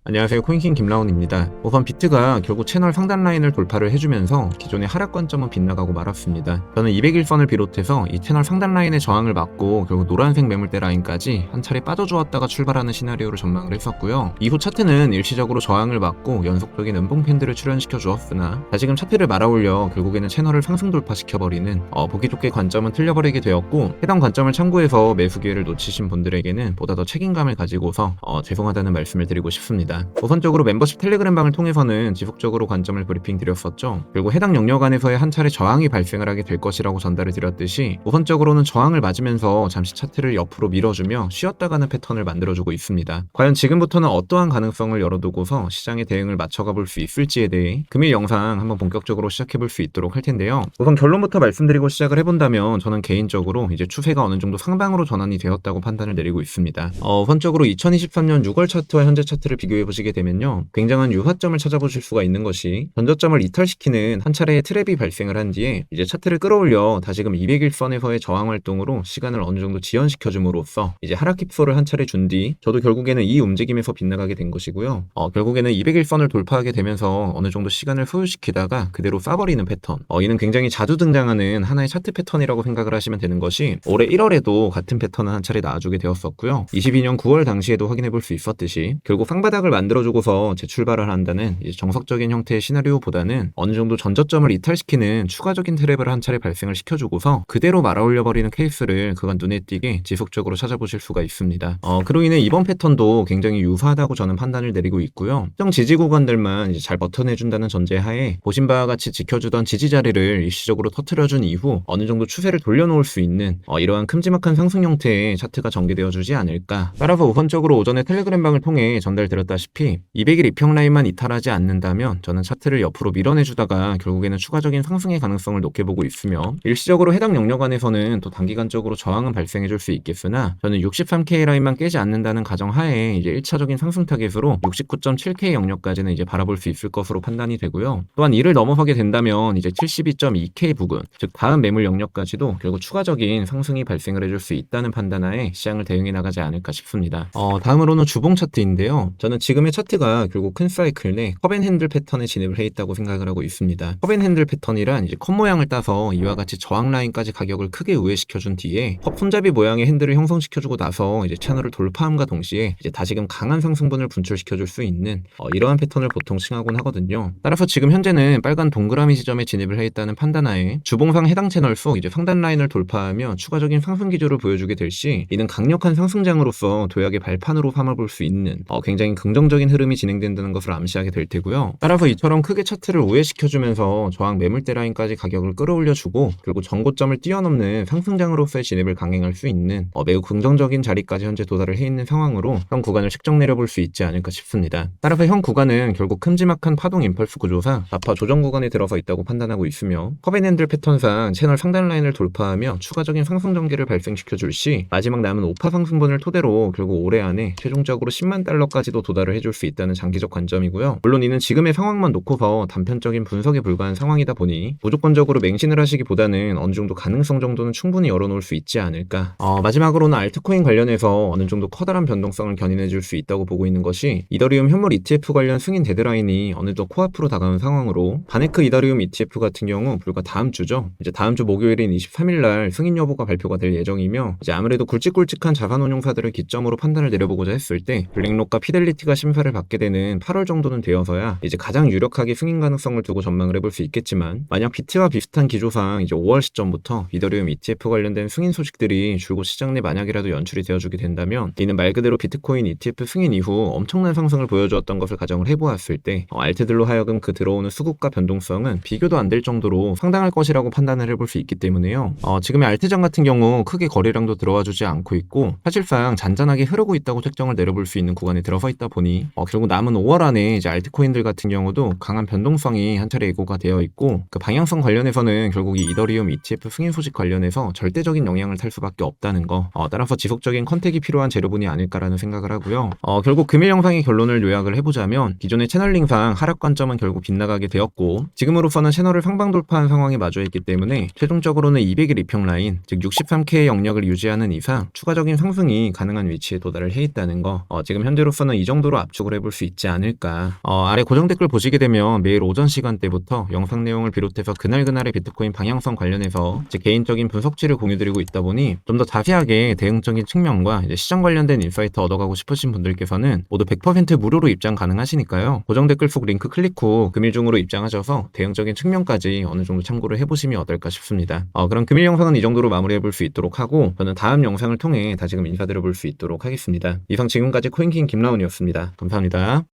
안녕하세요. 코인킹 김라운입니다. 우선 비트가 결국 채널 상단 라인을 돌파를 해주면서 기존의 하락 관점은 빗나가고 말았습니다. 저는 201선을 비롯해서 이 채널 상단 라인의 저항을 막고 결국 노란색 매물대 라인까지 한 차례 빠져주었다가 출발하는 시나리오를 전망을 했었고요. 이후 차트는 일시적으로 저항을 막고 연속적인 음봉 팬들을 출현시켜 주었으나 다시금 차트를 말아올려 결국에는 채널을 상승 돌파시켜버리는 보기 좋게 관점은 틀려버리게 되었고, 해당 관점을 참고해서 매수 기회를 놓치신 분들에게는 보다 더 책임감을 가지고서 죄송하다는 말씀을 드리고 싶습니다. 우선적으로 멤버십 텔레그램방을 통해서는 지속적으로 관점을 브리핑 드렸었죠. 결국 해당 영역 안에서의 한 차례 저항이 발생을 하게 될 것이라고 전달을 드렸듯이, 우선적으로는 저항을 맞으면서 잠시 차트를 옆으로 밀어주며 쉬었다 가는 패턴을 만들어주고 있습니다. 과연 지금부터는 어떠한 가능성을 열어두고서 시장의 대응을 맞춰가 볼 수 있을지에 대해 금일 영상 한번 본격적으로 시작해 볼 수 있도록 할 텐데요. 우선 결론부터 말씀드리고 시작을 해본다면, 저는 개인적으로 이제 추세가 어느 정도 상방으로 전환이 되었다고 판단을 내리고 있습니다. 우선적으로 2023년 6월 차트와 현재 차트를 비교해 보시게 되면요, 굉장한 유사점을 찾아보실 수가 있는 것이, 전저점을 이탈시키는 한 차례의 트랩이 발생을 한 뒤에 이제 차트를 끌어올려 다시금 201선에서의 저항 활동으로 시간을 어느 정도 지연시켜 줌으로써 이제 하락 힙소를 한 차례 준 뒤 저도 결국에는 이 움직임에서 빗나가게 된 것이고요. 결국에는 201선을 돌파하게 되면서 어느 정도 시간을 소요시키다가 그대로 쏴버리는 패턴, 이는 굉장히 자주 등장하는 하나의 차트 패턴이라고 생각을 하시면 되는 것이, 올해 1월에도 같은 패턴은 한 차례 나와주게 되었었고요. 22년 9월 당시에도 확인해 볼 수 있었듯이 결국 상바닥을 만들어주고서 재출발을 한다는 이제 정석적인 형태의 시나리오보다는 어느 정도 전저점을 이탈시키는 추가적인 트랩을 한 차례 발생을 시켜주고서 그대로 말아올려버리는 케이스를 그간 눈에 띄게 지속적으로 찾아보실 수가 있습니다. 그로 인해 이번 패턴도 굉장히 유사하다고 저는 판단을 내리고 있고요. 특정 지지 구간들만 이제 잘 버텨내준다는 전제하에 보신 바와 같이 지켜주던 지지 자리를 일시적으로 터트려준 이후 어느 정도 추세를 돌려놓을 수 있는 이러한 큼지막한 상승 형태의 차트가 전개되어주지 않을까. 따라서 우선적으로 오전에 텔레그램방을 통해 전달드렸다시피 200일 이평 라인만 이탈하지 않는다면 저는 차트를 옆으로 밀어내주다가 결국에는 추가적인 상승의 가능성을 높게 보고 있으며, 일시적으로 해당 영역 안에서는 또 단기간적으로 저항은 발생해줄 수 있겠으나 저는 63K 라인만 깨지 않는다는 가정하에 이제 1차적인 상승 타겟으로 69.7K 영역까지는 이제 바라볼 수 있을 것으로 판단이 되고요. 또한 이를 넘어서게 된다면 이제 72.2K 부근, 즉 다음 매물 영역까지도 결국 추가적인 상승이 발생을 해줄 수 있다는 판단하에 시장을 대응해 나가지 않을까 싶습니다. 다음으로는 주봉 차트인데요. 저는 지금의 차트가 결국 큰 사이클 내 컵앤핸들 패턴에 진입을 해 있다고 생각을 하고 있습니다. 컵앤핸들 패턴이란 이제 컵 모양을 따서 이와 같이 저항 라인까지 가격을 크게 우회시켜준 뒤에 컵 손잡이 모양의 핸들을 형성시켜주고 나서 이제 채널을 돌파함과 동시에 이제 다시금 강한 상승분을 분출시켜줄 수 있는 이러한 패턴을 보통 칭하곤 하거든요. 따라서 지금 현재는 빨간 동그라미 지점에 진입을 해 있다는 판단하에 주봉상 해당 채널 속 이제 상단 라인을 돌파하며 추가적인 상승 기조를 보여주게 될 시, 이는 강력한 상승장으로서 도약의 발판으로 삼아볼 수 있는 굉장히 긍정적인 흐름이 진행된다는 것을 암시하게 될 테고요. 따라서 이처럼 크게 차트를 우회시켜주면서 저항 매물대 라인까지 가격을 끌어올려주고 결국 전고점을 뛰어넘는 상승장으로서의 진입을 강행할 수 있는 매우 긍정적인 자리까지 현재 도달을 해 있는 상황으로 현 구간을 책정 내려볼 수 있지 않을까 싶습니다. 따라서 현 구간은 결국 큼지막한 파동 임펄스 구조상 좌파 조정 구간에 들어서 있다고 판단하고 있으며, 컵앤핸들 패턴상 채널 상단 라인을 돌파하며 추가적인 상승 전개를 발생시켜줄 시 마지막 남은 5파 상승분을 토대로 결국 올해 안에 최종적으로 10만 달러까지도 도달을 해줄 수 있다는 장기적 관점이고요. 물론 이는 지금의 상황만 놓고서 단편적인 분석에 불과한 상황이다 보니 무조건적으로 맹신을 하시기보다는 어느 정도 가능성 정도는 충분히 열어놓을 수 있지 않을까. 마지막으로는 알트코인 관련해서 어느 정도 커다란 변동성을 견인해줄 수 있다고 보고 있는 것이, 이더리움 현물 ETF 관련 승인 데드라인이 어느덧 코앞으로 다가온 상황으로 바네크 이더리움 ETF 같은 경우 불과 다음 주죠. 이제 다음 주 목요일인 23일 날 승인 여부가 발표가 될 예정이며, 이제 아무래도 굵직굵직한 자산운용사들을 기점으로 판단을 내려보고자 했을 때 블랙록과 피델리티가 심사를 받게 되는 8월 정도는 되어서야 이제 가장 유력하게 승인 가능성을 두고 전망을 해볼 수 있겠지만, 만약 비트와 비슷한 기조상 이제 5월 시점부터 이더리움 ETF 관련된 승인 소식들이 줄곧 시장 내 만약이라도 연출이 되어주게 된다면, 이는 말 그대로 비트코인 ETF 승인 이후 엄청난 상승을 보여주었던 것을 가정을 해보았을 때 알트들로 하여금 그 들어오는 수급과 변동성은 비교도 안 될 정도로 상당할 것이라고 판단을 해볼 수 있기 때문에요. 지금의 알트장 같은 경우 크게 거래량도 들어와주지 않고 있고 사실상 잔잔하게 흐르고 있다고 책정을 내려볼 수 있는 구간에 들어서 있다 보니 결국 남은 5월 안에 이제 알트코인들 같은 경우도 강한 변동성이 한 차례 예고가 되어 있고, 그 방향성 관련해서는 결국 이 이더리움 ETF 승인 소식 관련해서 절대적인 영향을 탈 수밖에 없다는 거, 따라서 지속적인 컨택이 필요한 재료분이 아닐까라는 생각을 하고요. 결국 금일 영상의 결론을 요약을 해보자면, 기존의 채널링상 하락 관점은 결국 빗나가게 되었고 지금으로서는 채널을 상방 돌파한 상황에 마주했기 때문에 최종적으로는 200일 이평 라인, 즉 63K 영역을 유지하는 이상 추가적인 상승이 가능한 위치에 도달을 해 있다는 거, 지금 현재로서는 이 정도로 정도로 압축을 해볼 수 있지 않을까. 아래 고정 댓글 보시게 되면 매일 오전 시간대부터 영상 내용을 비롯해서 그날그날의 비트코인 방향성 관련해서 제 개인적인 분석치를 공유드리고 있다 보니 좀 더 자세하게 대응적인 측면과 이제 시장 관련된 인사이트 얻어가고 싶으신 분들께서는 모두 100% 무료로 입장 가능하시니까요. 고정 댓글 속 링크 클릭 후 금일 중으로 입장하셔서 대응적인 측면까지 어느 정도 참고를 해보시면 어떨까 싶습니다. 그럼 금일 영상은 이 정도로 마무리해볼 수 있도록 하고 저는 다음 영상을 통해 다시금 인사드려볼 수 있도록 하겠습니다. 이상 지금까지 코인킹 김라운이었습니다. 감사합니다.